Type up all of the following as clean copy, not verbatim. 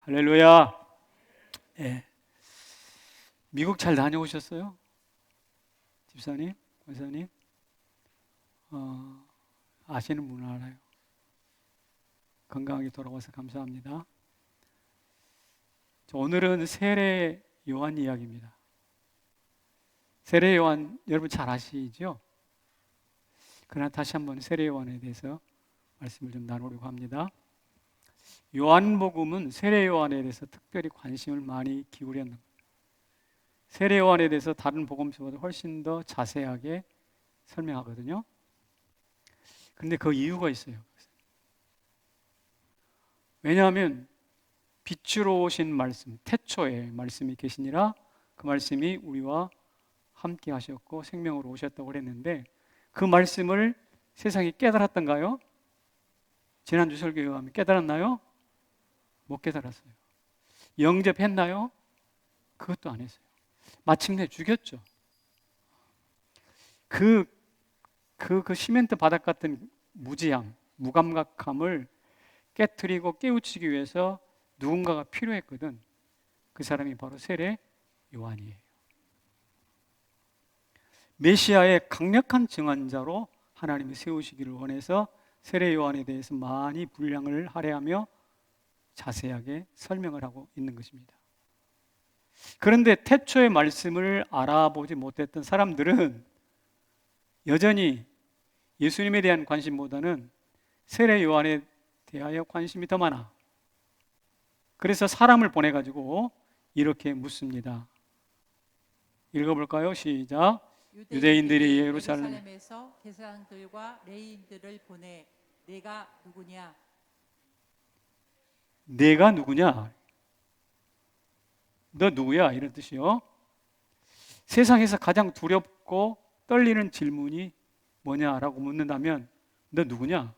할렐루야. 예. 미국 잘 다녀오셨어요? 집사님, 권사님? 아시는 분은 알아요. 건강하게 돌아와서 감사합니다. 오늘은 세례 요한 이야기입니다. 세례 요한 여러분 잘 아시죠? 그러나 다시 한번 세례 요한에 대해서 말씀을 좀 나누려고 합니다. 요한복음은 세례 요한에 대해서 특별히 관심을 많이 기울였는 거예요. 세례 요한에 대해서 다른 복음서보다 훨씬 더 자세하게 설명하거든요. 그런데 그 이유가 있어요. 왜냐하면 빛으로 오신 말씀, 태초에 말씀이 계시니라 그 말씀이 우리와 함께 하셨고 생명으로 오셨다고 그랬는데 그 말씀을 세상이 깨달았던가요? 지난주 설교에 하면 깨달았나요? 못 깨달았어요. 영접했나요? 그것도 안 했어요. 마침내 죽였죠. 그 시멘트 바닥 같은 무지함, 무감각함을 깨트리고 깨우치기 위해서 누군가가 필요했거든. 그 사람이 바로 세례 요한이에요. 메시아의 강력한 증언자로 하나님이 세우시기를 원해서 세례 요한에 대해서 많이 분량을 할애하며 자세하게 설명을 하고 있는 것입니다. 그런데 태초의 말씀을 알아보지 못했던 사람들은 여전히 예수님에 대한 관심보다는 세례 요한에 대하여 관심이 더 많아. 그래서 사람을 보내가지고 이렇게 묻습니다. 읽어볼까요? 시작. 유대인들이 예루살렘에서 대사장들과 레인들을 보내 내가 누구냐? 내가 누구냐? 너 누구야? 이런 뜻이요. 세상에서 가장 두렵고 떨리는 질문이 뭐냐라고 묻는다면 너 누구냐?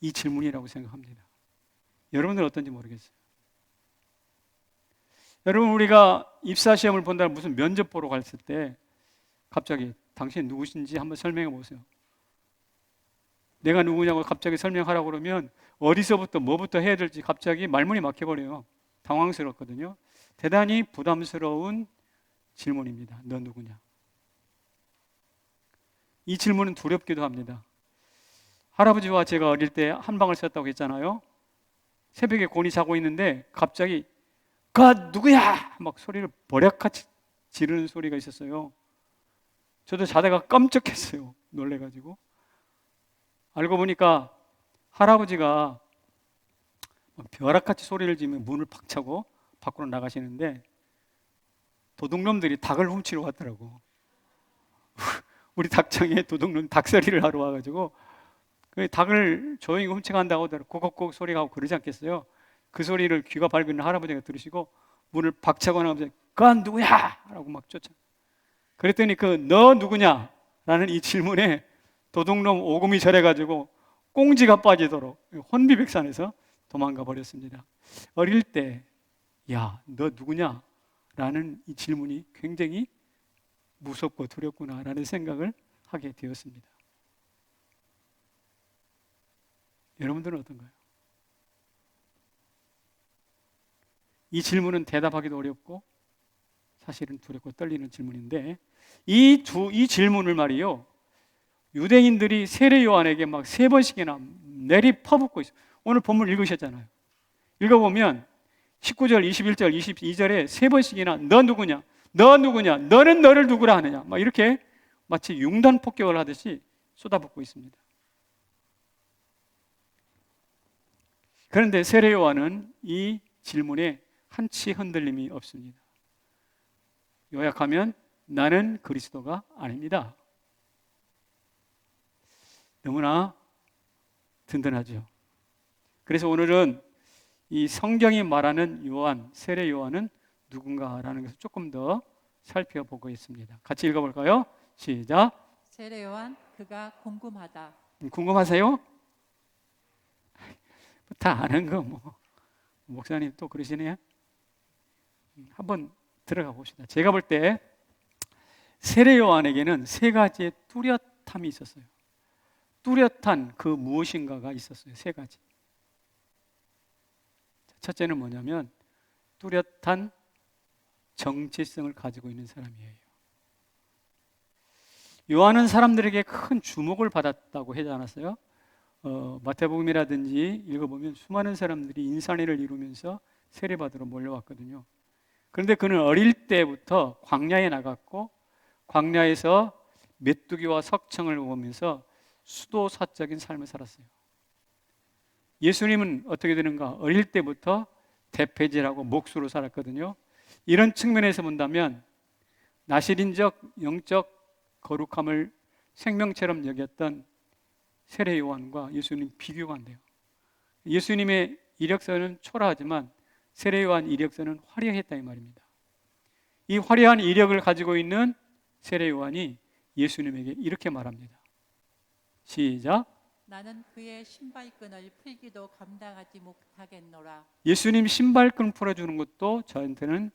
이 질문이라고 생각합니다. 여러분들 어떤지 모르겠어요. 여러분 우리가 입사시험을 본다면 무슨 면접 보러 갔을 때 갑자기 당신 누구신지 한번 설명해 보세요. 내가 누구냐고 갑자기 설명하라고 그러면 어디서부터 뭐부터 해야 될지 갑자기 말문이 막혀버려요. 당황스럽거든요. 대단히 부담스러운 질문입니다. 너 누구냐? 이 질문은 두렵기도 합니다. 할아버지와 제가 어릴 때 한 방을 썼다고 했잖아요. 새벽에 곤히 자고 있는데 갑자기 그 누구야? 막 소리를 버럭같이 지르는 소리가 있었어요. 저도 자다가 깜짝했어요. 놀래가지고. 알고 보니까 할아버지가 벼락같이 소리를 지르면 문을 팍 차고 밖으로 나가시는데 도둑놈들이 닭을 훔치러 왔더라고. 우리 닭장에 도둑놈 닭서리를 하러 와가지고 그 닭을 조용히 훔쳐간다고 하더라고. 고곡고곡 소리가 하고 그러지 않겠어요? 그 소리를 귀가 밝은 할아버지가 들으시고 문을 박차고 나면서 그건 누구야? 라고 막 쫓아. 그랬더니 그 너 누구냐? 라는 이 질문에 도둑놈 오금이 저래가지고 꽁지가 빠지도록 혼비백산해서 도망가 버렸습니다. 어릴 때 야, 너 누구냐? 라는 이 질문이 굉장히 무섭고 두렵구나 라는 생각을 하게 되었습니다. 여러분들은 어떤가요? 이 질문은 대답하기도 어렵고 사실은 두렵고 떨리는 질문인데 이 질문을 말이요 유대인들이 세례 요한에게 막 3번씩이나 내리 퍼붓고 있어요. 오늘 본문 읽으셨잖아요. 읽어보면 19절, 21절, 22절에 3번씩이나 너 누구냐? 너 누구냐? 너는 너를 누구라 하느냐? 막 이렇게 마치 융단 폭격을 하듯이 쏟아붓고 있습니다. 그런데 세례 요한은 이 질문에 한치 흔들림이 없습니다. 요약하면 나는 그리스도가 아닙니다. 너무나 든든하죠. 그래서 오늘은 이 성경이 말하는 요한, 세례 요한은 누군가라는 것을 조금 더 살펴보겠습니다. 같이 읽어볼까요? 시작. 세례 요한 그가 궁금하다. 궁금하세요? 다 아는 거 뭐. 목사님 또 그러시네요. 한번 들어가 봅시다. 제가 볼 때 세례 요한에게는 3가지의 뚜렷함이 있었어요. 뚜렷한 그 무엇인가가 있었어요. 3가지. 첫째는 뭐냐면 뚜렷한 정체성을 가지고 있는 사람이에요. 요한은 사람들에게 큰 주목을 받았다고 하지 않았어요? 마태복음이라든지 읽어보면 수많은 사람들이 인산회를 이루면서 세례받으러 몰려왔거든요. 그런데 그는 어릴 때부터 광야에 나갔고 광야에서 메뚜기와 석청을 먹으면서 수도사적인 삶을 살았어요. 예수님은 어떻게 되는가? 어릴 때부터 대패질하고 목수로 살았거든요. 이런 측면에서 본다면 나실인적 영적 거룩함을 생명처럼 여겼던 세례 요한과 예수님 비교가 안 돼요. 예수님의 이력서는 초라하지만 세례 요한 이력서는 화려했다 이 말입니다. 이 화려한 이력을 가지고 있는 세례 요한이 예수님에게 이렇게 말합니다. 시작. 나는 그의 신발끈을 풀기도 감당하지 못하겠노라. 예수님 신발끈 풀어주는 것도 저한테는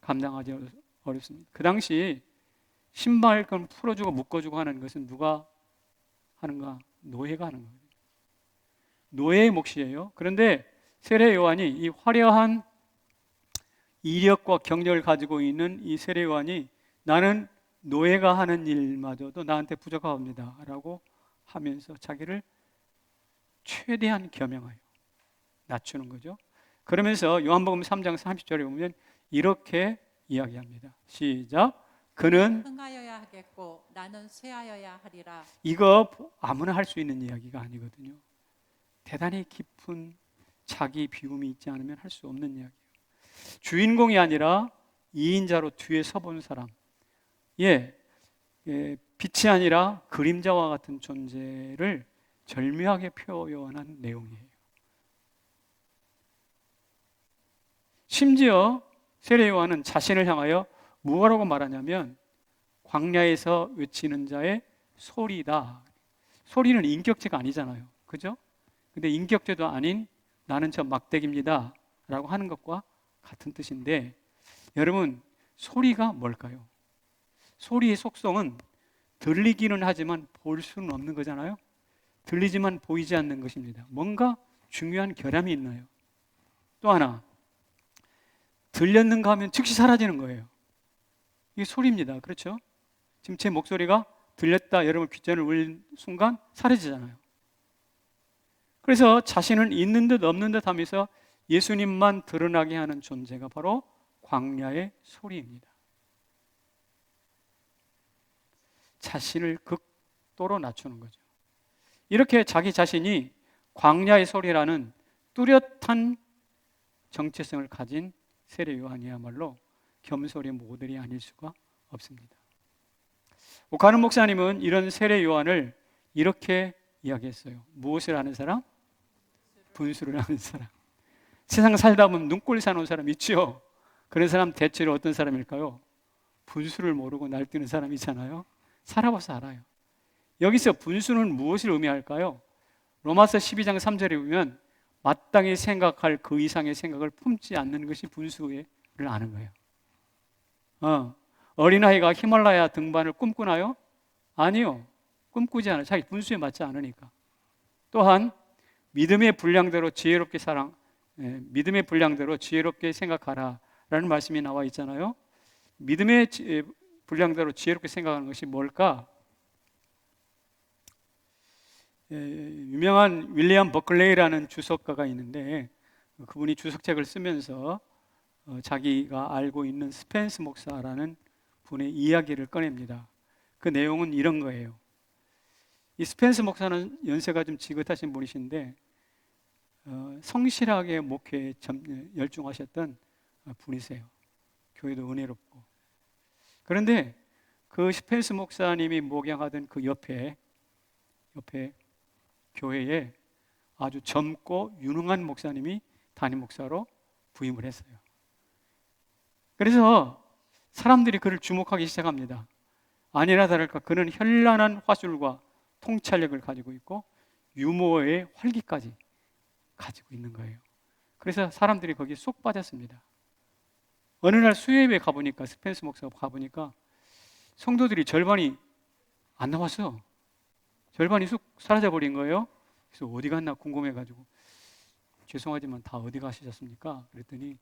감당하기 어렵습니다. 그 당시 신발끈 풀어주고 묶어주고 하는 것은 누가 하는가? 노예가 하는 거예요. 노예의 몫이에요. 그런데 세례 요한이 이 화려한 이력과 경력을 가지고 있는 이 세례 요한이 나는 노예가 하는 일마저도 나한테 부족합니다 라고 하면서 자기를 최대한 겸양하여 낮추는 거죠. 그러면서 요한복음 3장 30절에 보면 이렇게 이야기합니다. 시작. 그는 흥하여야 하겠고 나는 쇠하여야 하리라. 이거 아무나 할 수 있는 이야기가 아니거든요. 대단히 깊은 자기 비움이 있지 않으면 할 수 없는 이야기예요. 주인공이 아니라 2인자로 뒤에 서본 사람, 빛이 아니라 그림자와 같은 존재를 절묘하게 표현한 내용이에요. 심지어 세례 요한은 자신을 향하여 무엇라고 말하냐면 광야에서 외치는 자의 소리다. 소리는 인격체가 아니잖아요. 그죠? 근데 인격체도 아닌 나는 저 막대기입니다 라고 하는 것과 같은 뜻인데, 여러분 소리가 뭘까요? 소리의 속성은 들리기는 하지만 볼 수는 없는 거잖아요. 들리지만 보이지 않는 것입니다. 뭔가 중요한 결함이 있나요? 또 하나, 들렸는가 하면 즉시 사라지는 거예요. 이게 소리입니다. 그렇죠? 지금 제 목소리가 들렸다 여러분 귓전을 울린 순간 사라지잖아요. 그래서 자신은 있는 듯 없는 듯 하면서 예수님만 드러나게 하는 존재가 바로 광야의 소리입니다. 자신을 극도로 낮추는 거죠. 이렇게 자기 자신이 광야의 소리라는 뚜렷한 정체성을 가진 세례 요한이야말로 겸손의 모델이 아닐 수가 없습니다. 오카는 목사님은 이런 세례 요한을 이렇게 이야기했어요. 무엇을 아는 사람? 분수를 아는 사람. 세상 살다 보면 눈꼴 사놓은 사람 있죠. 그런 사람 대체로 어떤 사람일까요? 분수를 모르고 날뛰는 사람이잖아요. 살아봐서 알아요. 여기서 분수는 무엇을 의미할까요? 로마서 12장 3절에 보면 마땅히 생각할 그 이상의 생각을 품지 않는 것이 분수를 아는 거예요. 어린아이가 히말라야 등반을 꿈꾸나요? 아니요. 꿈꾸지 않아요. 자기 분수에 맞지 않으니까. 또한 믿음의 분량대로 지혜롭게 생각하라 라는 말씀이 나와 있잖아요. 믿음의 분량대로 지혜롭게 생각하는 것이 뭘까? 유명한 윌리엄 버클레이라는 주석가가 있는데 그분이 주석책을 쓰면서 자기가 알고 있는 스펜스 목사라는 분의 이야기를 꺼냅니다. 그 내용은 이런 거예요. 이 스펜스 목사는 연세가 좀 지긋하신 분이신데 성실하게 목회에 열중하셨던 분이세요. 교회도 은혜롭고. 그런데 그 스펜스 목사님이 목양하던 그 옆에 교회에 아주 젊고 유능한 목사님이 담임 목사로 부임을 했어요. 그래서 사람들이 그를 주목하기 시작합니다. 아니나 다를까 그는 현란한 화술과 통찰력을 가지고 있고 유머의 활기까지 가지고 있는 거예요. 그래서 사람들이 거기에 쏙 빠졌습니다. 어느 날 수요예배 가보니까 스펜스 목사가 가보니까 성도들이 절반이 안 나왔어. 절반이 쑥 사라져버린 거예요. 그래서 어디 갔나 궁금해가지고 죄송하지만 다 어디 가시셨습니까? 그랬더니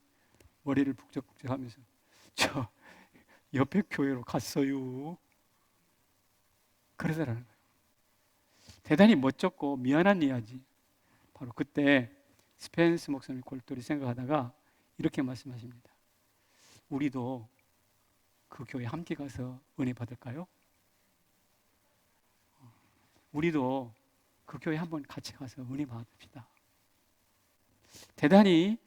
머리를 북적북적하면서 저 옆에 교회로 갔어요. 그러더라는 거예요. 대단히 멋졌고 미안한 이야기. 바로 그때 스펜스 목사님 골똘히 생각하다가 이렇게 말씀하십니다. 우리도 그 교회 함께 가서 은혜 받을까요? 우리도 그 교회 한번 같이 가서 은혜 받읍시다. 대단히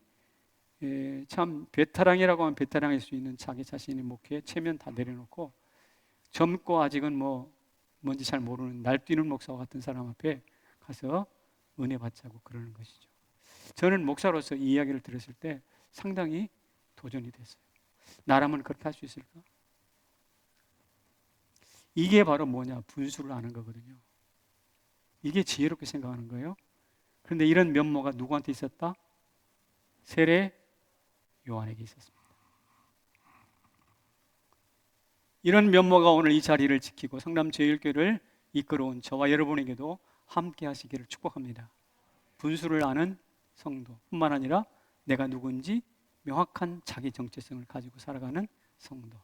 참 베테랑이라고 하면 베테랑일 수 있는 자기 자신의 목회에 체면 다 내려놓고 젊고 아직은 뭔지 잘 모르는 날뛰는 목사와 같은 사람 앞에 가서 은혜 받자고 그러는 것이죠. 저는 목사로서 이 이야기를 들었을 때 상당히 도전이 됐어요. 나라면 그렇게 할 수 있을까? 이게 바로 뭐냐? 분수를 아는 거거든요. 이게 지혜롭게 생각하는 거예요. 그런데 이런 면모가 누구한테 있었다? 세례 요한에게 있었습니다. 이런 면모가 오늘 이 자리를 지키고 성남제일교회를 이끌어온 저와 여러분에게도 함께 하시기를 축복합니다. 분수를 아는 성도뿐만 아니라 내가 누군지 명확한 자기 정체성을 가지고 살아가는 성도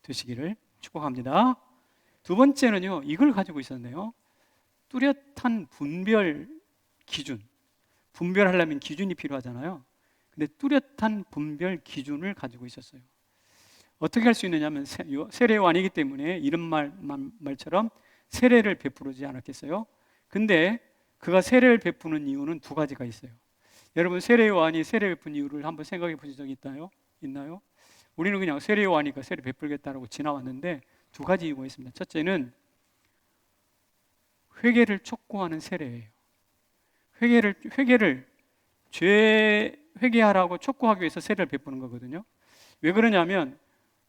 되시기를 축복합니다. 두 번째는요, 이걸 가지고 있었네요. 뚜렷한 분별 기준. 분별하려면 기준이 필요하잖아요. 근데 뚜렷한 분별 기준을 가지고 있었어요. 어떻게 할 수 있느냐면 세례 요한이기 때문에 이런 말처럼 세례를 베푸지 않았겠어요? 근데 그가 세례를 베푸는 이유는 두 가지가 있어요. 여러분, 세례 요한이 세례 베푼 이유를 한번 생각해 보신 적이 있나요? 우리는 그냥 세례 요한이니까 세례 베풀겠다라고 지나왔는데 두 가지 이유가 있습니다. 첫째는 회개를 촉구하는 세례예요. 죄 회개하라고 촉구하기 위해서 세례를 베푸는 거거든요. 왜 그러냐면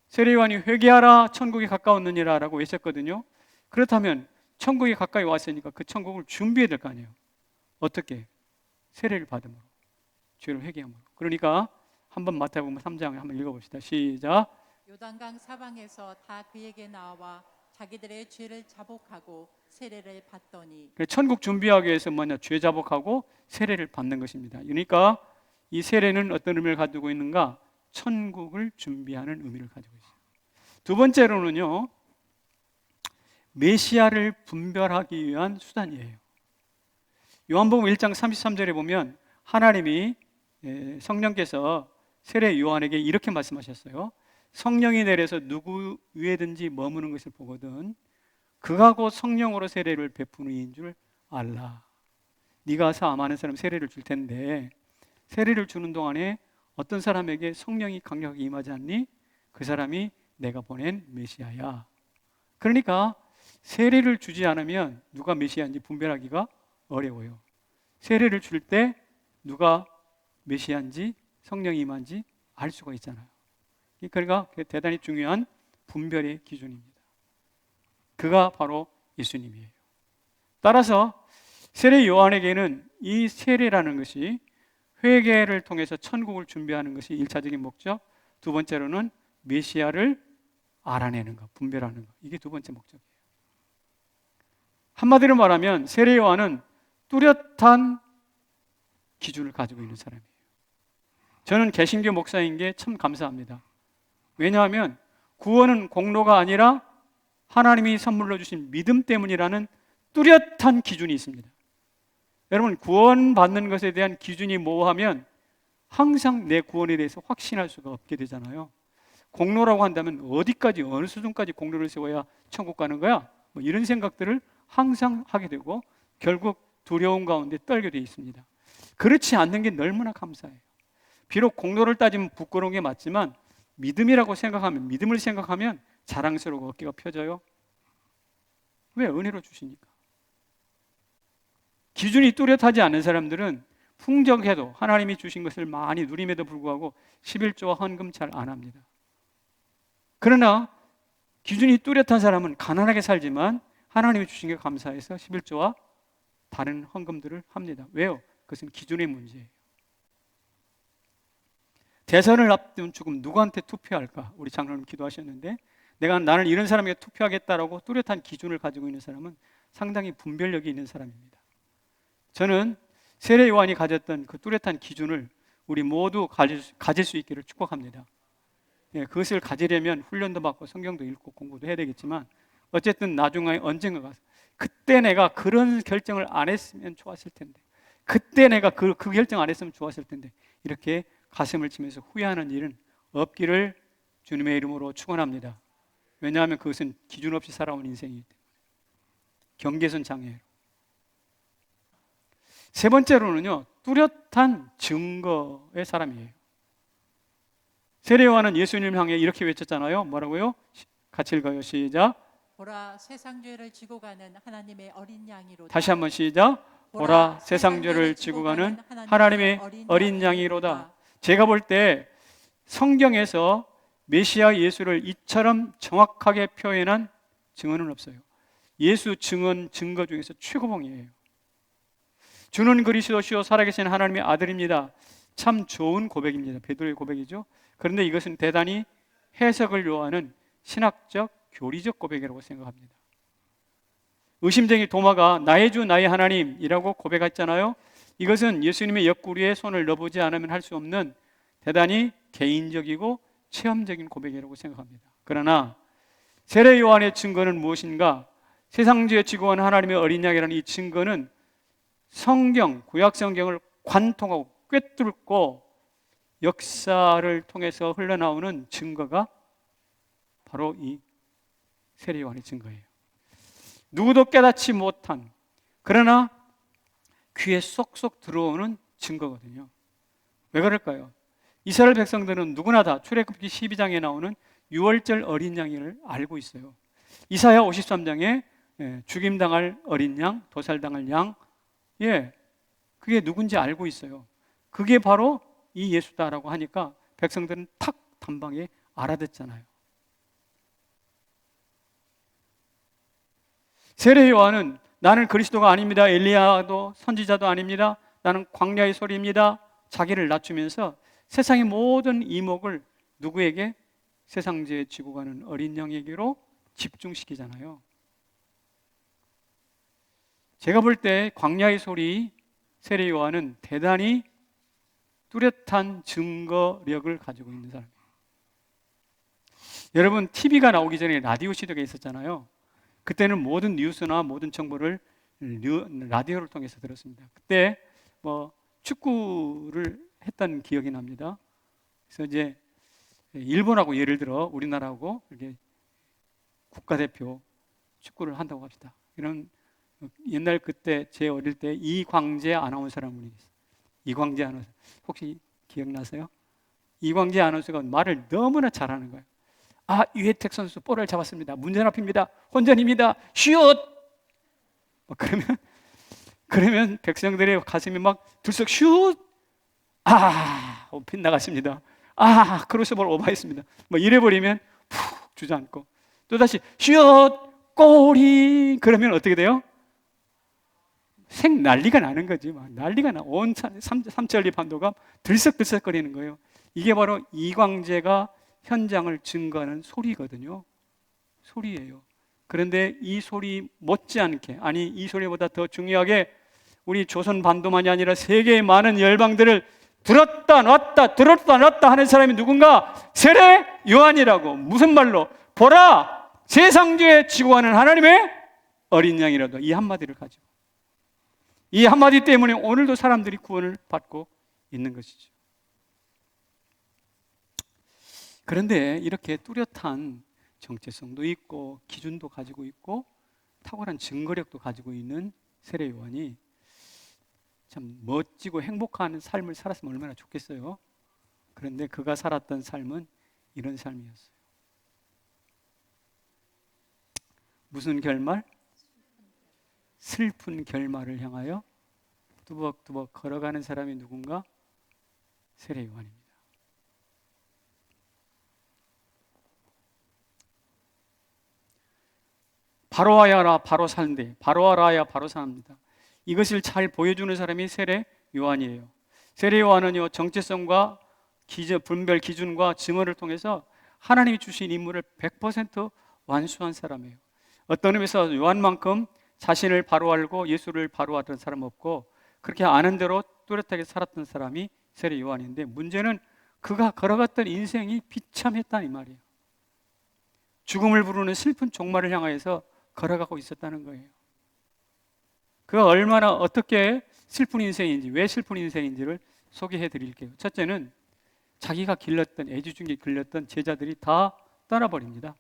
세례 요한이 회개하라 천국이 가까웠느니라 라고 외쳤거든요. 그렇다면 천국이 가까이 왔으니까 그 천국을 준비해야 될 거 아니에요. 어떻게? 세례를 받음으로, 죄를 회개함으로. 그러니까 한번 마태복음 3장 한번 읽어봅시다. 시작. 요단강 사방에서 다 그에게 나와 자기들의 죄를 자복하고 세례를 받더니. 천국 준비하기 위해서 뭐냐? 죄 자복하고 세례를 받는 것입니다. 그러니까 이 세례는 어떤 의미를 가지고 있는가? 천국을 준비하는 의미를 가지고 있어요. 두 번째로는요, 메시아를 분별하기 위한 수단이에요. 요한복음 1장 33절에 보면 하나님이 성령께서 세례 요한에게 이렇게 말씀하셨어요. 성령이 내려서 누구 위에든지 머무는 것을 보거든 그가 곧 성령으로 세례를 베푸는 이인 줄 알라. 네가 가서 아마는 사람 세례를 줄 텐데 세례를 주는 동안에 어떤 사람에게 성령이 강력하게 임하지 않니? 그 사람이 내가 보낸 메시아야. 그러니까 세례를 주지 않으면 누가 메시아인지 분별하기가 어려워요. 세례를 줄 때 누가 메시아인지 성령이 임한지 알 수가 있잖아요. 그러니까 대단히 중요한 분별의 기준입니다. 그가 바로 예수님이에요. 따라서 세례 요한에게는 이 세례라는 것이 회개를 통해서 천국을 준비하는 것이 1차적인 목적, 두 번째로는 메시아를 알아내는 것, 분별하는 것. 이게 두 번째 목적이에요. 한마디로 말하면 세례 요한은 뚜렷한 기준을 가지고 있는 사람이에요. 저는 개신교 목사인 게 참 감사합니다. 왜냐하면 구원은 공로가 아니라 하나님이 선물로 주신 믿음 때문이라는 뚜렷한 기준이 있습니다. 여러분, 구원받는 것에 대한 기준이 모호하면 항상 내 구원에 대해서 확신할 수가 없게 되잖아요. 공로라고 한다면 어디까지, 어느 수준까지 공로를 세워야 천국 가는 거야? 뭐 이런 생각들을 항상 하게 되고 결국 두려움 가운데 떨게 되어 있습니다. 그렇지 않는 게 너무나 감사해요. 비록 공로를 따지면 부끄러운 게 맞지만 믿음을 생각하면 자랑스러워 어깨가 펴져요. 왜? 은혜로 주시니까. 기준이 뚜렷하지 않은 사람들은 풍족해도 하나님이 주신 것을 많이 누림에도 불구하고 11조와 헌금 잘 안 합니다. 그러나 기준이 뚜렷한 사람은 가난하게 살지만 하나님이 주신 게 감사해서 11조와 다른 헌금들을 합니다. 왜요? 그것은 기준의 문제예요. 대선을 앞둔 지금 누구한테 투표할까? 우리 장로님 기도하셨는데 나는 이런 사람에게 투표하겠다라고 뚜렷한 기준을 가지고 있는 사람은 상당히 분별력이 있는 사람입니다. 저는 세례 요한이 가졌던 그 뚜렷한 기준을 우리 모두 가질 수 있기를 축복합니다. 예, 그것을 가지려면 훈련도 받고 성경도 읽고 공부도 해야 되겠지만 어쨌든 나중에 언젠가 가서 그때 내가 그런 결정을 안 했으면 좋았을 텐데, 그때 내가 그 결정 안 했으면 좋았을 텐데, 이렇게 가슴을 치면서 후회하는 일은 없기를 주님의 이름으로 축원합니다. 왜냐하면 그것은 기준 없이 살아온 인생이기 때문에. 경계선 장애예요. 세 번째로는요, 뚜렷한 증거의 사람이에요. 세례 요한은 예수님을 향해 이렇게 외쳤잖아요. 뭐라고요? 같이 읽어요. 시작. 보라 세상 죄를 지고 가는 하나님의 어린 양이로다. 다시 한번 시작. 보라 세상 죄를 지고 가는 하나님의 어린 양이로다. 제가 볼 때 성경에서 메시아 예수를 이처럼 정확하게 표현한 증언은 없어요. 예수 증거 중에서 최고봉이에요. 주는 그리스도시요 살아계신 하나님의 아들입니다. 참 좋은 고백입니다. 베드로의 고백이죠. 그런데 이것은 대단히 해석을 요하는 신학적 교리적 고백이라고 생각합니다. 의심쟁이 도마가 나의 주 나의 하나님이라고 고백했잖아요. 이것은 예수님의 옆구리에 손을 넣어보지 않으면 할 수 없는 대단히 개인적이고 체험적인 고백이라고 생각합니다. 그러나 세례 요한의 증거는 무엇인가? 세상죄 지고 간 하나님의 어린 양이라는 이 증거는 성경, 구약 성경을 관통하고 꿰뚫고 역사를 통해서 흘러나오는 증거가 바로 이 세례 요한의 증거예요. 누구도 깨닫지 못한, 그러나 귀에 쏙쏙 들어오는 증거거든요. 왜 그럴까요? 이스라엘 백성들은 누구나 다 출애굽기 12장에 나오는 유월절 어린 양을 알고 있어요. 이사야 53장에 죽임당할 어린 양, 도살당할 양, 그게 누군지 알고 있어요. 그게 바로 이 예수다라고 하니까 백성들은 탁 단방에 알아듣잖아요. 세례 요한은 나는 그리스도가 아닙니다. 엘리야도 선지자도 아닙니다. 나는 광야의 소리입니다. 자기를 낮추면서 세상의 모든 이목을 누구에게? 세상죄 지고 가는 어린 양에게로 집중시키잖아요. 제가 볼 때 광야의 소리 세례 요한은 대단히 뚜렷한 증거력을 가지고 있는 사람이에요. 여러분, TV가 나오기 전에 라디오 시대가 있었잖아요. 그때는 모든 뉴스나 모든 정보를 라디오를 통해서 들었습니다. 그때 축구를 했던 기억이 납니다. 그래서 이제 일본하고 예를 들어 우리나라하고 이렇게 국가대표 축구를 한다고 합시다. 이런 옛날 그때 제 어릴 때 이광재 아나운서라는 분이 있어요. 이광재 아나운서 혹시 기억나세요? 이광재 아나운서가 말을 너무나 잘하는 거예요. 유혜택 선수 볼을 잡았습니다. 문전 앞입니다. 혼전입니다. 슛! 그러면 백성들의 가슴이 막 들썩 슛! 빗나갔습니다. 크로스볼 오버했습니다. 이래버리면 푹 주저앉고 또다시 슛! 골이! 그러면 어떻게 돼요? 난리가 나는 거지. 난리가 나. 온 삼천리 반도가 들썩들썩거리는 거예요. 이게 바로 이광재가 현장을 증거하는 소리거든요. 소리예요. 그런데 이 소리 못지않게, 이 소리보다 더 중요하게 우리 조선 반도만이 아니라 세계의 많은 열방들을 들었다 놨다 하는 사람이 누군가? 세례 요한이라고. 무슨 말로? 보라! 세상죄 지고 가는 하나님의 어린 양이라도. 이 한마디를 가지고. 이 한마디 때문에 오늘도 사람들이 구원을 받고 있는 것이죠. 그런데 이렇게 뚜렷한 정체성도 있고 기준도 가지고 있고 탁월한 증거력도 가지고 있는 세례 요한이 참 멋지고 행복한 삶을 살았으면 얼마나 좋겠어요. 그런데 그가 살았던 삶은 이런 삶이었어요. 무슨 결말? 슬픈 결말을 향하여 뚜벅뚜벅 걸어가는 사람이 누군가? 세례 요한입니다. 바로 와야 바로 산대. 바로 와야 바로 삽니다. 이것을 잘 보여주는 사람이 세례 요한이에요. 세례 요한은요, 정체성과 분별 기준과 증언을 통해서 하나님이 주신 임무를 100% 완수한 사람이에요. 어떤 의미에서 요한만큼 자신을 바로 알고 예수를 바로 알던 사람 없고, 그렇게 아는 대로 뚜렷하게 살았던 사람이 세례 요한인데, 문제는 그가 걸어갔던 인생이 비참했다는 이 말이에요. 죽음을 부르는 슬픈 종말을 향하여서 걸어가고 있었다는 거예요. 그가 얼마나 어떻게 슬픈 인생인지, 왜 슬픈 인생인지를 소개해 드릴게요. 첫째는 자기가 길렀던, 애지중지 길렀던 제자들이 다 떠나버립니다.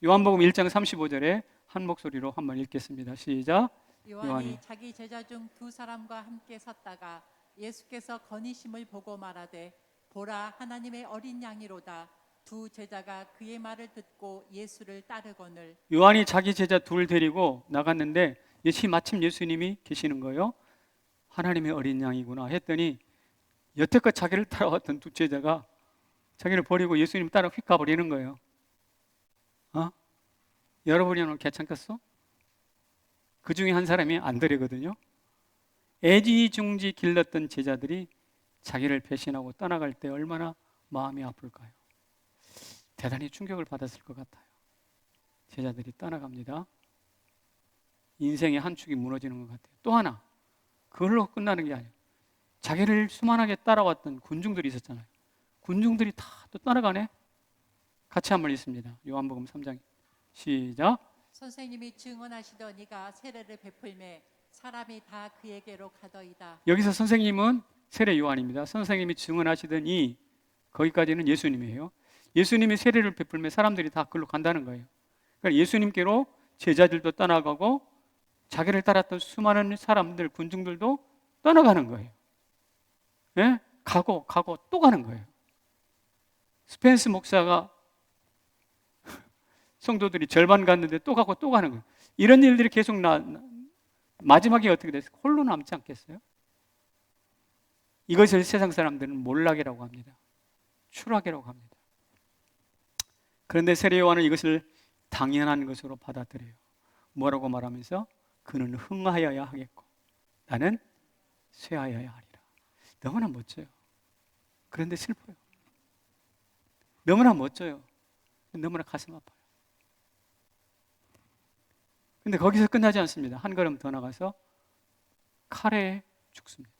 요한복음 1장 35절에 한 목소리로 한번 읽겠습니다. 시작. 요한이 자기 제자 중 두 사람과 함께 섰다가 예수께서 거니심을 보고 말하되 보라 하나님의 어린 양이로다. 두 제자가 그의 말을 듣고 예수를 따르거늘. 요한이 자기 제자 둘 데리고 나갔는데 마침 예수님이 계시는 거예요. 하나님의 어린 양이구나 했더니 여태껏 자기를 따라왔던 두 제자가 자기를 버리고 예수님 따라 휙 가버리는 거예요. 여러분이 오늘 괜찮겠어? 그 중에 한 사람이 안드레거든요. 애지중지 길렀던 제자들이 자기를 배신하고 떠나갈 때 얼마나 마음이 아플까요? 대단히 충격을 받았을 것 같아요. 제자들이 떠나갑니다. 인생의 한 축이 무너지는 것 같아요. 또 하나, 그걸로 끝나는 게 아니에요. 자기를 수만하게 따라왔던 군중들이 있었잖아요. 군중들이 다 또 떠나가네. 같이 한번 읽습니다. 요한복음 3장 시작. 선생님이 증언하시더니가 세례를 베풀매 사람이 다 그에게로 가더이다. 여기서 선생님은 세례 요한입니다. 선생님이 증언하시더니, 거기까지는 예수님이에요. 예수님이 세례를 베풀매 사람들이 다 그걸로 간다는 거예요. 그러니까 예수님께로 제자들도 떠나가고 자기를 따랐던 수많은 사람들, 군중들도 떠나가는 거예요. 예? 가고 또 가는 거예요. 스펜스 목사가 성도들이 절반 갔는데 또 가고 또 가는 거예요. 이런 일들이 계속 마지막에 어떻게 됐어요? 홀로 남지 않겠어요? 이것을 세상 사람들은 몰락이라고 합니다. 추락이라고 합니다. 그런데 세례 요한은 이것을 당연한 것으로 받아들여요. 뭐라고 말하면서? 그는 흥하여야 하겠고 나는 쇠하여야 하리라. 너무나 멋져요. 그런데 슬퍼요. 너무나 멋져요. 너무나 가슴 아파요. 근데 거기서 끝나지 않습니다. 한 걸음 더 나가서 칼에 죽습니다.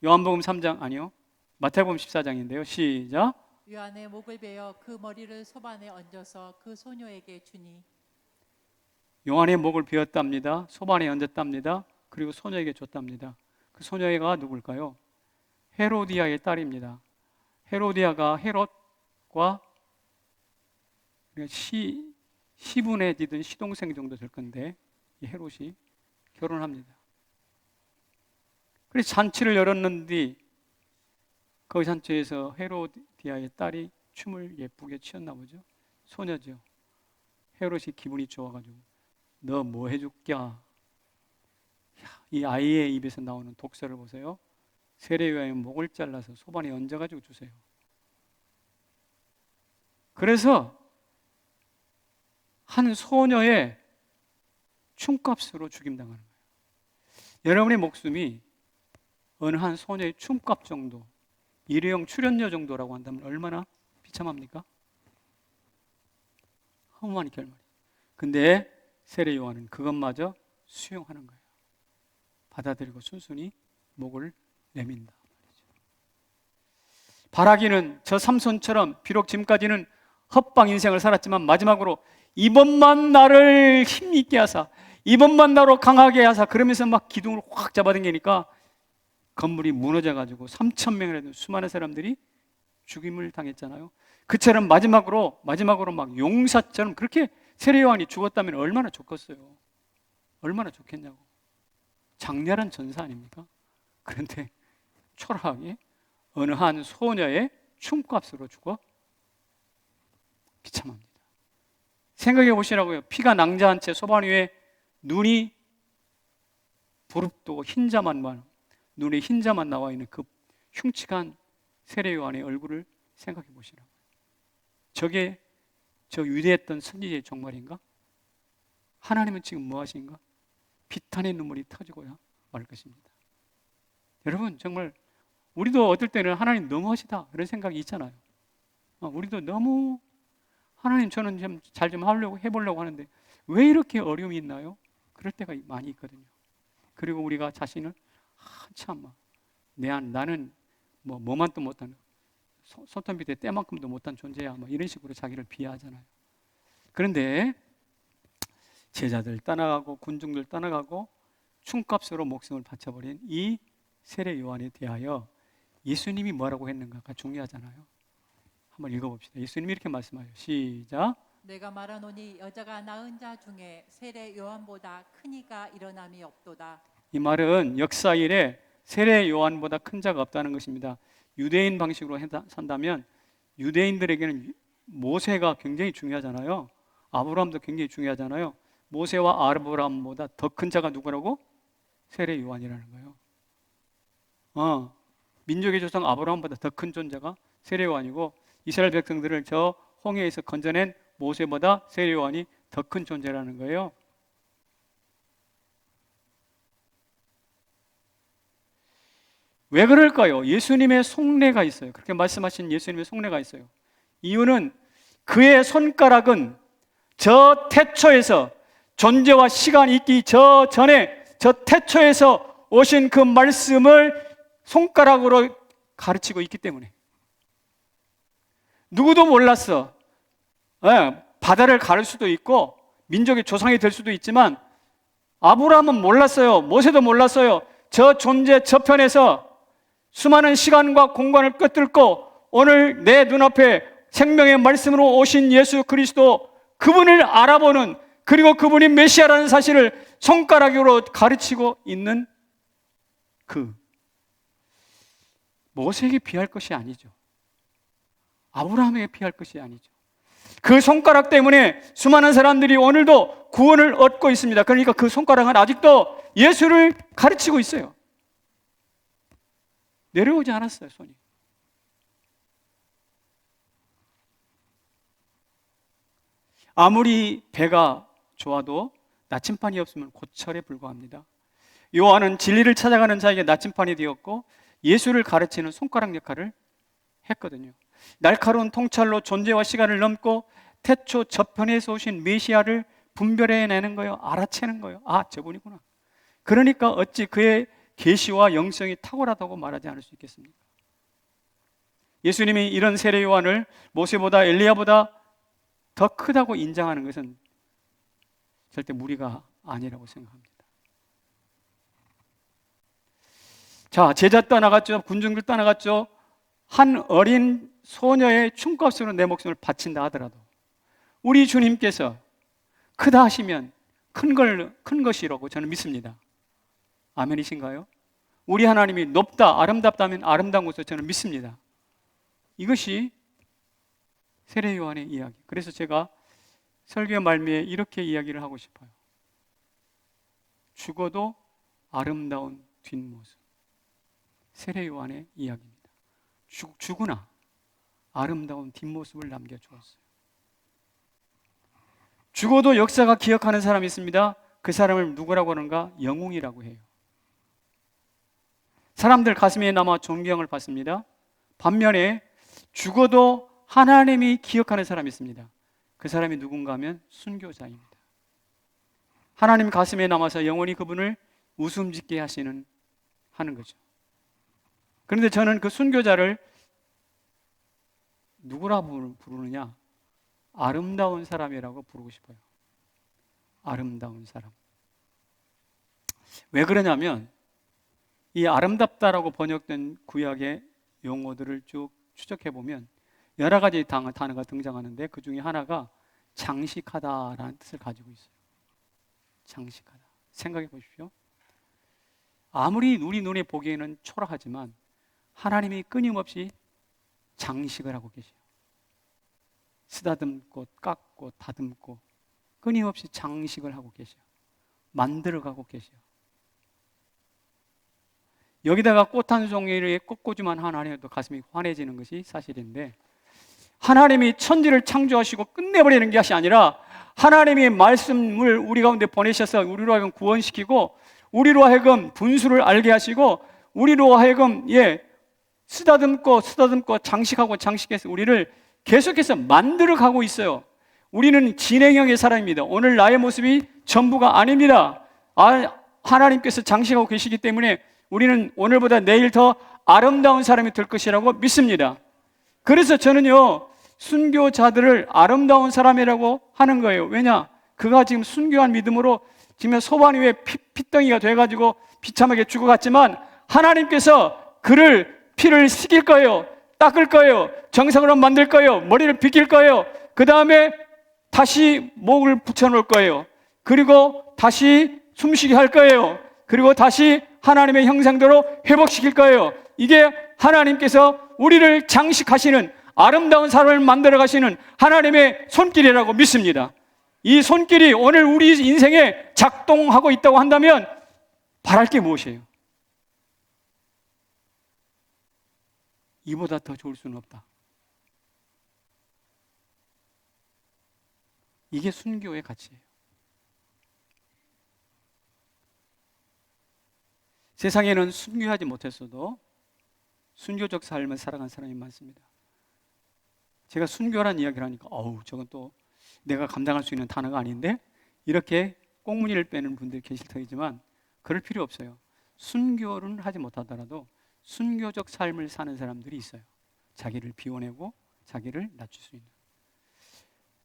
요한복음 3장 아니요, 마태복음 14장인데요. 시작. 요한의 목을 베어 그 머리를 소반에 얹어서 그 소녀에게 주니. 요한의 목을 베었답니다. 소반에 얹었답니다. 그리고 소녀에게 줬답니다. 그 소녀가 누굴까요? 헤로디아의 딸입니다. 헤로디아가 헤롯과 시분해지던 시동생 정도 될 건데, 이 헤롯이 결혼합니다. 그래서 잔치를 열었는데 그 잔치에서 헤로디아의 딸이 춤을 예쁘게 추었나 보죠. 소녀죠. 헤롯이 기분이 좋아가지고 너 뭐 해줄까? 이 아이의 입에서 나오는 독설을 보세요. 세례요한의 목을 잘라서 소반에 얹어가지고 주세요. 그래서 한 소녀의 춤값으로 죽임당하는 거예요. 여러분의 목숨이 어느 한 소녀의 춤값 정도, 일회용 출연료 정도라고 한다면 얼마나 비참합니까? 허무한 결말이에요. 근데 세례 요한은 그것마저 수용하는 거예요. 받아들이고 순순히 목을 내민다. 바라기는 저 삼손처럼 비록 지금까지는 헛방 인생을 살았지만 마지막으로 이번만 나를 힘있게 하사, 이번만 나로 강하게 하사, 그러면서 막 기둥을 확 잡아당기니까 건물이 무너져가지고 3,000명이라도 수많은 사람들이 죽임을 당했잖아요. 그처럼 마지막으로 막 용사처럼 그렇게 세례 요한이 죽었다면 얼마나 좋겠어요. 얼마나 좋겠냐고. 장렬한 전사 아닙니까? 그런데 초라하게 어느 한 소녀의 춤값으로 죽어? 비참합니다. 생각해 보시라고요. 피가 낭자한 채 소반 위에 눈이 부릅뜨고 눈에 흰자만 나와 있는 그 흉측한 세례 요한의 얼굴을 생각해 보시라고요. 저게 저 위대했던 선지자의 종말인가? 하나님은 지금 뭐 하신가? 비탄의 눈물이 터지고야 말 것입니다. 여러분, 정말 우리도 어떨 때는 하나님 너무하시다 이런 생각이 있잖아요. 우리도 너무 하나님, 저는 좀 잘 좀 해보려고 하는데 왜 이렇게 어려움이 있나요? 그럴 때가 많이 있거든요. 그리고 우리가 자신을 한참 나는 뭐만 또 못하는 손톱 밑에 때만큼도 못한 존재야 이런 식으로 자기를 비하하잖아요. 그런데 제자들 떠나가고 군중들 떠나가고 춤값으로 목숨을 바쳐버린 이 세례 요한에 대하여 예수님이 뭐라고 했는가가 중요하잖아요. 한번 읽어봅시다. 예수님이 이렇게 말씀하세요. 시작. 내가 말하노니 여자가 낳은 자 중에 세례 요한보다 큰 이가 일어남이 없도다. 이 말은 역사 이래 세례 요한보다 큰 자가 없다는 것입니다. 유대인 방식으로 산다면 유대인들에게는 모세가 굉장히 중요하잖아요. 아브라함도 굉장히 중요하잖아요. 모세와 아브라함보다 더 큰 자가 누구라고? 세례 요한이라는 거예요. 민족의 조상 아브라함보다 더 큰 존재가 세례 요한이고 이스라엘 백성들을 저 홍해에서 건져낸 모세보다 세례 요한이 더 큰 존재라는 거예요. 왜 그럴까요? 예수님의 속내가 있어요. 그렇게 말씀하신 예수님의 속내가 있어요. 이유는 그의 손가락은 저 태초에서 존재와 시간이 있기 전에 저 태초에서 오신 그 말씀을 손가락으로 가르치고 있기 때문에 누구도 몰랐어. 바다를 가를 수도 있고 민족의 조상이 될 수도 있지만 아브라함은 몰랐어요. 모세도 몰랐어요. 저 존재 저편에서 수많은 시간과 공간을 꿰뚫고 오늘 내 눈앞에 생명의 말씀으로 오신 예수 그리스도 그분을 알아보는 그리고 그분이 메시아라는 사실을 손가락으로 가르치고 있는 그 모세에게 비할 것이 아니죠. 아브라함에게 비할 것이 아니죠. 그 손가락 때문에 수많은 사람들이 오늘도 구원을 얻고 있습니다. 그러니까 그 손가락은 아직도 예수를 가르치고 있어요. 내려오지 않았어요, 손이. 아무리 배가 좋아도 나침판이 없으면 고철에 불과합니다. 요한은 진리를 찾아가는 자에게 나침판이 되었고 예수를 가르치는 손가락 역할을 했거든요. 날카로운 통찰로 존재와 시간을 넘고 태초 저편에서 오신 메시아를 분별해내는 거예요. 알아채는 거예요. 저분이구나. 그러니까 어찌 그의 계시와 영성이 탁월하다고 말하지 않을 수 있겠습니까? 예수님이 이런 세례 요한을 모세보다 엘리야보다 더 크다고 인정하는 것은 절대 무리가 아니라고 생각합니다. 자, 제자 떠나갔죠. 군중들 떠나갔죠. 한 어린 소녀의 춤값으로 내 목숨을 바친다 하더라도 우리 주님께서 크다 하시면 큰 것이라고 저는 믿습니다. 아멘이신가요? 우리 하나님이 높다, 아름답다면 아름다운 것을 저는 믿습니다. 이것이 세례 요한의 이야기. 그래서 제가 설교 말미에 이렇게 이야기를 하고 싶어요. 죽어도 아름다운 뒷모습. 세례 요한의 이야기입니다. 죽으나 아름다운 뒷모습을 남겨주었어요. 죽어도 역사가 기억하는 사람이 있습니다. 그 사람을 누구라고 하는가? 영웅이라고 해요. 사람들 가슴에 남아 존경을 받습니다. 반면에 죽어도 하나님이 기억하는 사람이 있습니다. 그 사람이 누군가 하면 순교자입니다. 하나님 가슴에 남아서 영원히 그분을 웃음 짓게 하는 거죠. 그런데 저는 그 순교자를 누구라 부르느냐? 아름다운 사람이라고 부르고 싶어요. 아름다운 사람. 왜 그러냐면 이 아름답다라고 번역된 구약의 용어들을 쭉 추적해 보면 여러 가지 단어가 등장하는데 그 중에 하나가 장식하다라는 뜻을 가지고 있어요. 장식하다. 생각해 보십시오. 아무리 우리 눈에 보기에는 초라하지만 하나님이 끊임없이 장식을 하고 계세요. 쓰다듬고 깎고 다듬고 끊임없이 장식을 하고 계세요. 만들어가고 계세요. 여기다가 꽃 한 송이를 꽂고지만 하나님도 가슴이 환해지는 것이 사실인데 하나님이 천지를 창조하시고 끝내버리는 것이 아니라 하나님의 말씀을 우리 가운데 보내셔서 우리로 하여금 구원시키고 우리로 하여금 분수를 알게 하시고 우리로 하여금 쓰다듬고 장식하고 장식해서 우리를 계속해서 만들어 가고 있어요. 우리는 진행형의 사람입니다. 오늘 나의 모습이 전부가 아닙니다. 하나님께서 장식하고 계시기 때문에 우리는 오늘보다 내일 더 아름다운 사람이 될 것이라고 믿습니다. 그래서 저는요, 순교자들을 아름다운 사람이라고 하는 거예요. 왜냐? 그가 지금 순교한 믿음으로 지금 소반 위에 핏덩이가 돼가지고 비참하게 죽어갔지만 하나님께서 그를 피를 식힐 거예요. 닦을 거예요. 정상으로 만들 거예요. 머리를 빗길 거예요. 그 다음에 다시 목을 붙여놓을 거예요. 그리고 다시 숨쉬게 할 거예요. 그리고 다시 하나님의 형상대로 회복시킬 거예요. 이게 하나님께서 우리를 장식하시는 아름다운 사람을 만들어 가시는 하나님의 손길이라고 믿습니다. 이 손길이 오늘 우리 인생에 작동하고 있다고 한다면 바랄 게 무엇이에요? 이보다 더 좋을 수는 없다. 이게 순교의 가치예요. 세상에는 순교하지 못했어도 순교적 삶을 살아간 사람이 많습니다. 제가 순교란 이야기를 하니까 저건 또 내가 감당할 수 있는 단어가 아닌데 이렇게 꽁무니를 빼는 분들이 계실 터이지만 그럴 필요 없어요. 순교는 하지 못하더라도 순교적 삶을 사는 사람들이 있어요. 자기를 비워내고 자기를 낮출 수 있는.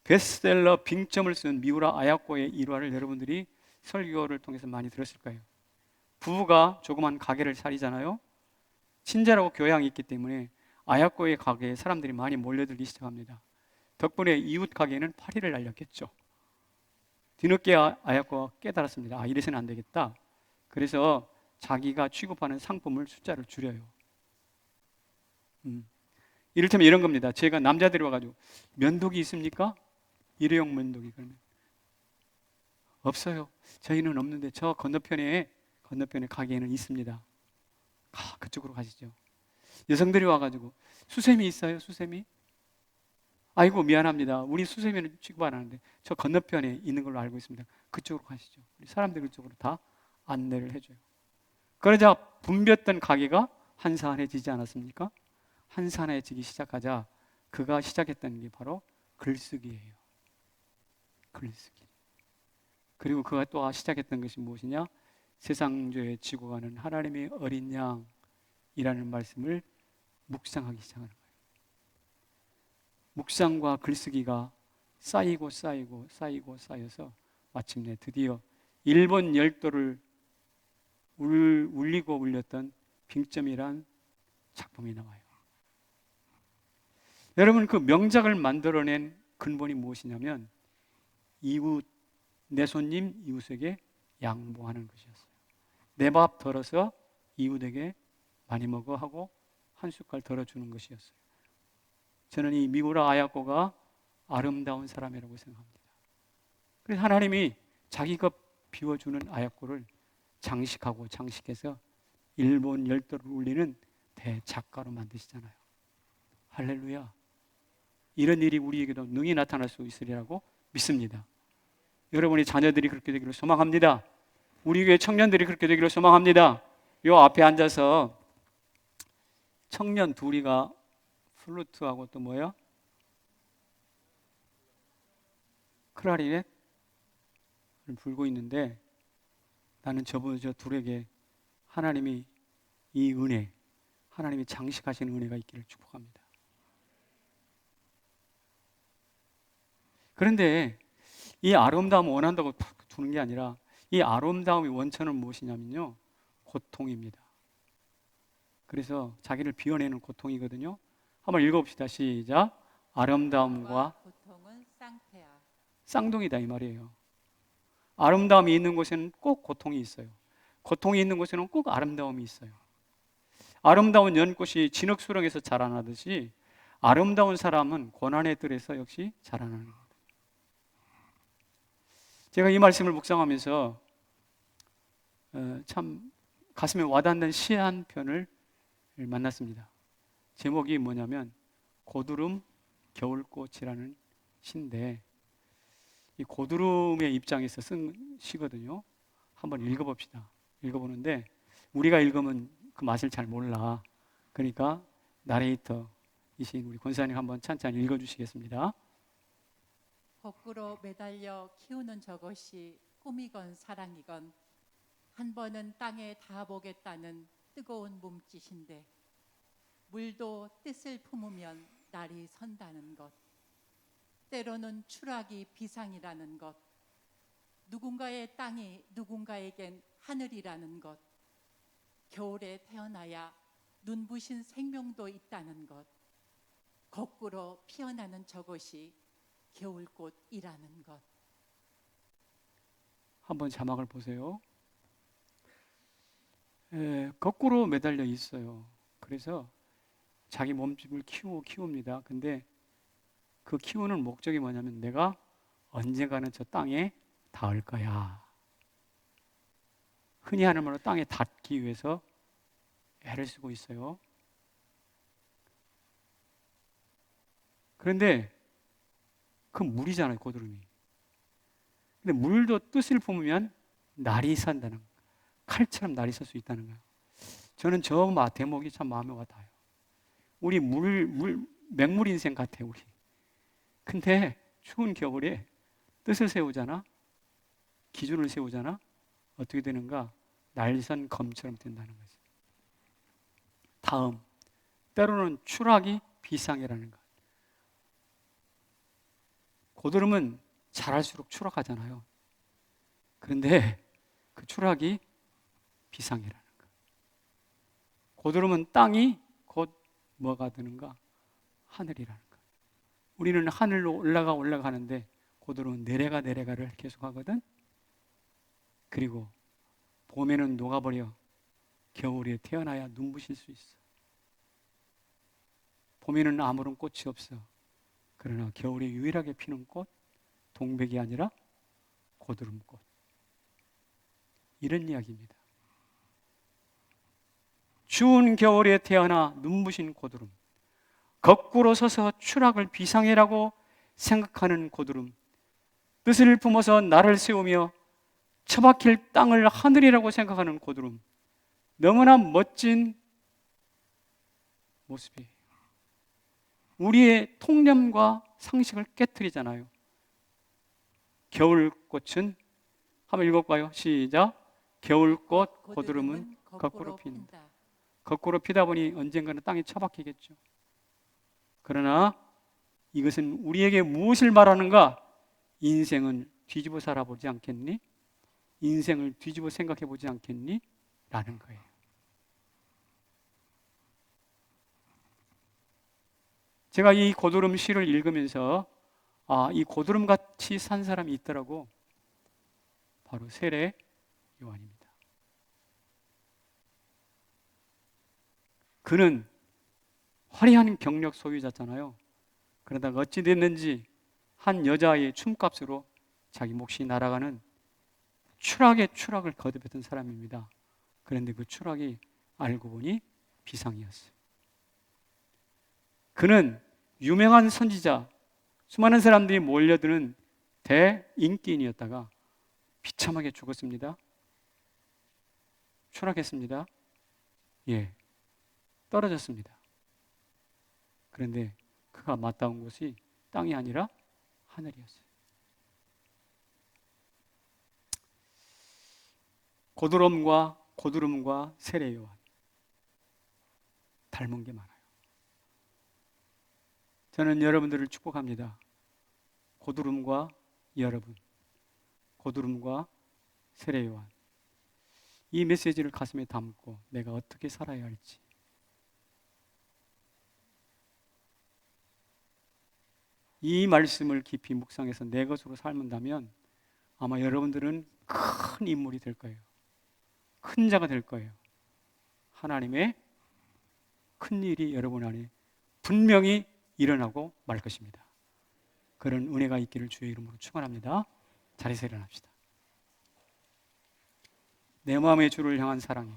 베스트셀러 빙점을 쓴 미우라 아야코의 일화를 여러분들이 설교를 통해서 많이 들었을 거예요. 부부가 조그만 가게를 차리잖아요. 친절하고 교양이 있기 때문에 아야코의 가게에 사람들이 많이 몰려들기 시작합니다. 덕분에 이웃 가게에는 파리를 날렸겠죠. 뒤늦게 아야코가 깨달았습니다. 이래서는 안 되겠다. 그래서 자기가 취급하는 상품을 숫자를 줄여요. 이를테면 이런 겁니다. 제가 남자들이 와가지고 면도기 있습니까? 일회용 면도기. 그러면 없어요. 저희는 없는데 저 건너편에 가게에는 있습니다. 그쪽으로 가시죠. 여성들이 와가지고 수세미 있어요? 수세미? 아이고 미안합니다. 우리 수세미는 취급 안 하는데 저 건너편에 있는 걸로 알고 있습니다. 그쪽으로 가시죠. 사람들 그쪽으로 다 안내를 해줘요. 그러자 붐볐던 가게가 한산해지지 않았습니까? 한산해지기 시작하자 그가 시작했던 게 바로 글쓰기예요. 글쓰기. 그리고 그가 또 시작했던 것이 무엇이냐? 세상죄에 지고 가는 하나님의 어린 양이라는 말씀을 묵상하기 시작하는 거예요. 묵상과 글쓰기가 쌓여서 마침내 드디어 일본 열도를 울리고 울렸던 빙점이란 작품이 나와요. 여러분, 그 명작을 만들어낸 근본이 무엇이냐면 내 손님 이웃에게 양보하는 것이었어요. 내 밥 덜어서 이웃에게 많이 먹어 하고 한 숟갈 덜어주는 것이었어요. 저는 이 미우라 아야코가 아름다운 사람이라고 생각합니다. 그래서 하나님이 자기가 비워주는 아야코를 장식해서 일본 열도를 울리는 대작가로 만드시잖아요. 할렐루야. 이런 일이 우리에게도 능히 나타날 수 있으리라고 믿습니다. 여러분의 자녀들이 그렇게 되기를 소망합니다. 우리 교회 청년들이 그렇게 되기를 소망합니다. 요 앞에 앉아서 청년 둘이가 플루트하고 또 뭐예요? 클라리넷을 불고 있는데 나는 저 둘에게 하나님이 이 은혜, 하나님이 장식하시는 은혜가 있기를 축복합니다. 그런데 이 아름다움을 원한다고 주는 게 아니라 이 아름다움의 원천은 무엇이냐면요, 고통입니다. 그래서 자기를 비워내는 고통이거든요. 한번 읽어봅시다. 시작. 아름다움과 고통은 쌍태야. 쌍둥이다 이 말이에요. 아름다움이 있는 곳에는 꼭 고통이 있어요. 고통이 있는 곳에는 꼭 아름다움이 있어요. 아름다운 연꽃이 진흙수렁에서 자라나듯이 아름다운 사람은 고난의 들에서 역시 자라나는 겁니다. 제가 이 말씀을 묵상하면서 참 가슴에 와닿는 시 한 편을 만났습니다. 제목이 뭐냐면 고두름 겨울꽃이라는 시인데 이 고두름의 입장에서 쓴 시거든요. 한번 읽어봅시다. 읽어보는데 우리가 읽으면 그 맛을 잘 몰라. 그러니까 나레이터이신 우리 권사님 한번 찬찬히 읽어주시겠습니다. 거꾸로 매달려 키우는 저것이 꿈이건 사랑이건 한 번은 땅에 닿아보겠다는 뜨거운 몸짓인데 물도 뜻을 품으면 날이 선다는 것, 때로는 추락이 비상이라는 것, 누군가의 땅이 누군가에겐 하늘이라는 것, 겨울에 태어나야 눈부신 생명도 있다는 것, 거꾸로 피어나는 저것이 겨울꽃이라는 것. 한번 자막을 보세요. 거꾸로 매달려 있어요. 그래서 자기 몸집을 키웁니다. 근데 그 키우는 목적이 뭐냐면 내가 언젠가는 저 땅에 닿을 거야. 흔히 하는 말로 땅에 닿기 위해서 애를 쓰고 있어요. 그런데 그 물이잖아요, 고드름이. 근데 물도 뜻을 품으면 날이 산다는 거예요. 칼처럼 날이 설 수 있다는 거예요. 저는 저 대목이 참 마음에 와닿아요. 우리 맹물 인생 같아요, 우리. 근데 추운 겨울에 뜻을 세우잖아? 기준을 세우잖아? 어떻게 되는가? 날선 검처럼 된다는 거죠. 다음, 때로는 추락이 비상이라는 것. 고드름은 자랄수록 추락하잖아요. 그런데 그 추락이 비상이라는 것. 고드름은 땅이 곧 뭐가 되는가? 하늘이라는 것. 우리는 하늘로 올라가는데 고드름은 내려가를 계속 하거든. 그리고 봄에는 녹아버려 겨울에 태어나야 눈부실 수 있어. 봄에는 아무런 꽃이 없어. 그러나 겨울에 유일하게 피는 꽃, 동백이 아니라 고드름꽃. 이런 이야기입니다. 추운 겨울에 태어나 눈부신 고드름, 거꾸로 서서 추락을 비상이라고 생각하는 고드름, 뜻을 품어서 나를 세우며 처박힐 땅을 하늘이라고 생각하는 고드름, 너무나 멋진 모습이에요. 우리의 통념과 상식을 깨트리잖아요. 겨울꽃은 한번 읽어봐요. 시작. 겨울꽃 고드름은 거꾸로 핀다. 거꾸로 피다 보니 언젠가는 땅에 처박히겠죠. 그러나 이것은 우리에게 무엇을 말하는가? 인생은 뒤집어 살아보지 않겠니? 인생을 뒤집어 생각해 보지 않겠니? 라는 거예요. 제가 이 고드름 시를 읽으면서 이 고드름 같이 산 사람이 있더라고. 바로 세례 요한입니다. 그는 화려한 경력 소유자잖아요. 그러다가 어찌 됐는지 한 여자의 춤값으로 자기 몫이 날아가는 추락의 추락을 거듭했던 사람입니다. 그런데 그 추락이 알고 보니 비상이었어요. 그는 유명한 선지자, 수많은 사람들이 몰려드는 대인기인이었다가 비참하게 죽었습니다. 추락했습니다. 떨어졌습니다. 그런데 그가 맞닿은 곳이 땅이 아니라 하늘이었어요. 고드름과 세례 요한 닮은 게 많아요. 저는 여러분들을 축복합니다. 고드름과 여러분, 고드름과 세례 요한, 이 메시지를 가슴에 담고 내가 어떻게 살아야 할지, 이 말씀을 깊이 묵상해서 내 것으로 삶는다면 아마 여러분들은 큰 인물이 될 거예요. 큰 자가 될 거예요. 하나님의 큰 일이 여러분 안에 분명히 일어나고 말 것입니다. 그런 은혜가 있기를 주의 이름으로 축원합니다. 자리에서 일어납시다. 내 마음의 주를 향한 사랑이